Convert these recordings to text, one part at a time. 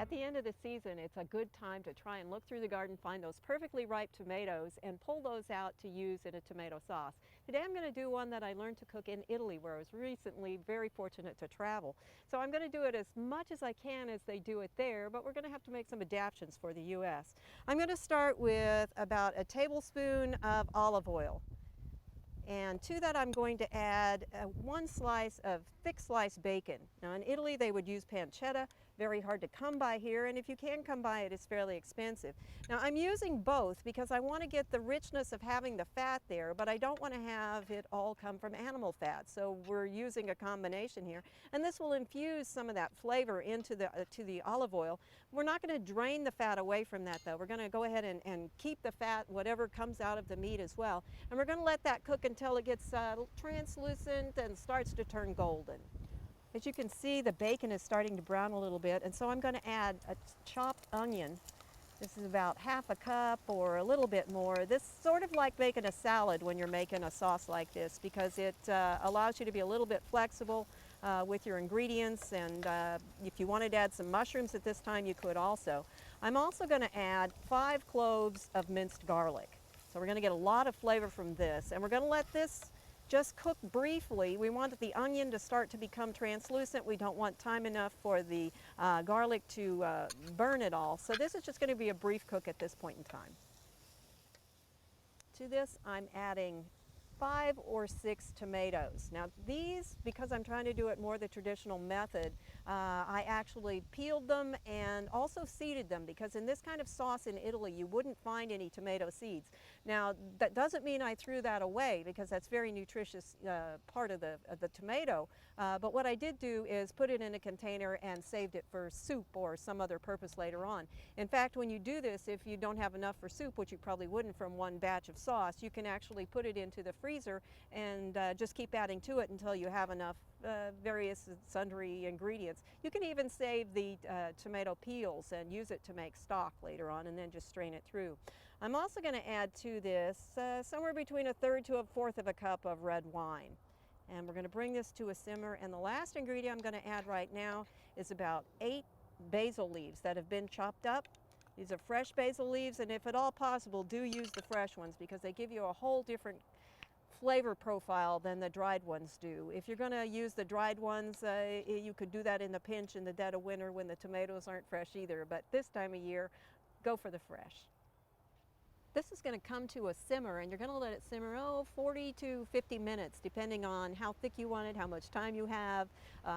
At the end of the season, it's a good time to try and look through the garden, find those perfectly ripe tomatoes, and pull those out to use in a tomato sauce. Today I'm going to do one that I learned to cook in Italy, where I was recently very fortunate to travel. So I'm going to do it as much as I can as they do it there, but we're going to have to make some adaptations for the U.S. I'm going to start with about a tablespoon of olive oil. And to that I'm going to add one slice of thick sliced bacon. Now in Italy they would use pancetta, very hard to come by here, and if you can come by it, it's fairly expensive. Now I'm using both because I want to get the richness of having the fat there, but I don't want to have it all come from animal fat. So we're using a combination here, and this will infuse some of that flavor into the olive oil. We're not going to drain the fat away from that though. We're going to go ahead and keep the fat, whatever comes out of the meat as well. And we're going to let that cook until it gets translucent and starts to turn golden. As you can see, the bacon is starting to brown a little bit, and so I'm going to add a chopped onion. This is about half a cup or a little bit more. This is sort of like making a salad when you're making a sauce like this, because it allows you to be a little bit flexible with your ingredients, and if you wanted to add some mushrooms at this time, you could also. I'm also going to add 5 cloves of minced garlic. So we're going to get a lot of flavor from this, and we're going to let this just cook briefly. We want the onion to start to become translucent. We don't want time enough for the garlic to burn it all. So this is just going to be a brief cook at this point in time. To this, I'm adding 5 or 6 tomatoes. Now these, because I'm trying to do it more the traditional method, I actually peeled them and also seeded them, because in this kind of sauce in Italy you wouldn't find any tomato seeds. Now that doesn't mean I threw that away, because that's very nutritious part of the tomato, but what I did do is put it in a container and saved it for soup or some other purpose later on. In fact, when you do this, if you don't have enough for soup, which you probably wouldn't from one batch of sauce, you can actually put it into the freezer and just keep adding to it until you have enough various sundry ingredients. You can even save the tomato peels and use it to make stock later on, and then just strain it through. I'm also going to add to this somewhere between 1/3 to 1/4 of a cup of red wine. And we're going to bring this to a simmer, and the last ingredient I'm going to add right now is about 8 basil leaves that have been chopped up. These are fresh basil leaves, and if at all possible, do use the fresh ones, because they give you a whole different flavor profile than the dried ones do. If you're going to use the dried ones, you could do that in the pinch in the dead of winter when the tomatoes aren't fresh either, but this time of year, go for the fresh. This is going to come to a simmer, and you're going to let it simmer 40 to 50 minutes, depending on how thick you want it, how much time you have,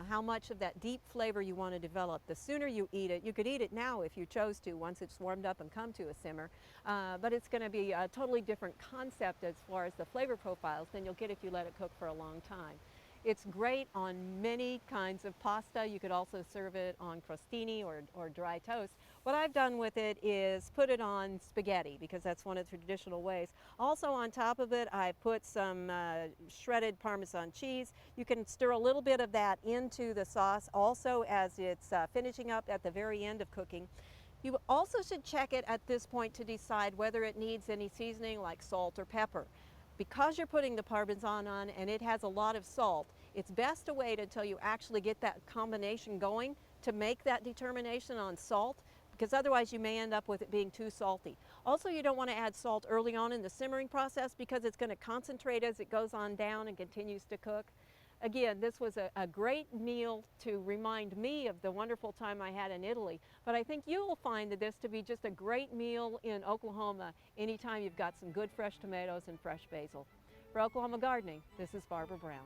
how much of that deep flavor you want to develop. The sooner you eat it, you could eat it now if you chose to, once it's warmed up and come to a simmer, but it's going to be a totally different concept as far as the flavor profiles than you'll get if you let it cook for a long time. It's great on many kinds of pasta. You could also serve it on crostini or dry toast. What I've done with it is put it on spaghetti, because that's one of the traditional ways. Also on top of it, I put some shredded Parmesan cheese. You can stir a little bit of that into the sauce also as it's finishing up at the very end of cooking. You also should check it at this point to decide whether it needs any seasoning like salt or pepper. Because you're putting the Parmesan on and it has a lot of salt, it's best to wait until you actually get that combination going to make that determination on salt, because otherwise you may end up with it being too salty. Also, you don't want to add salt early on in the simmering process, because it's going to concentrate as it goes on down and continues to cook. Again, this was a great meal to remind me of the wonderful time I had in Italy, but I think you will find this to be just a great meal in Oklahoma anytime you've got some good fresh tomatoes and fresh basil. For Oklahoma Gardening, this is Barbara Brown.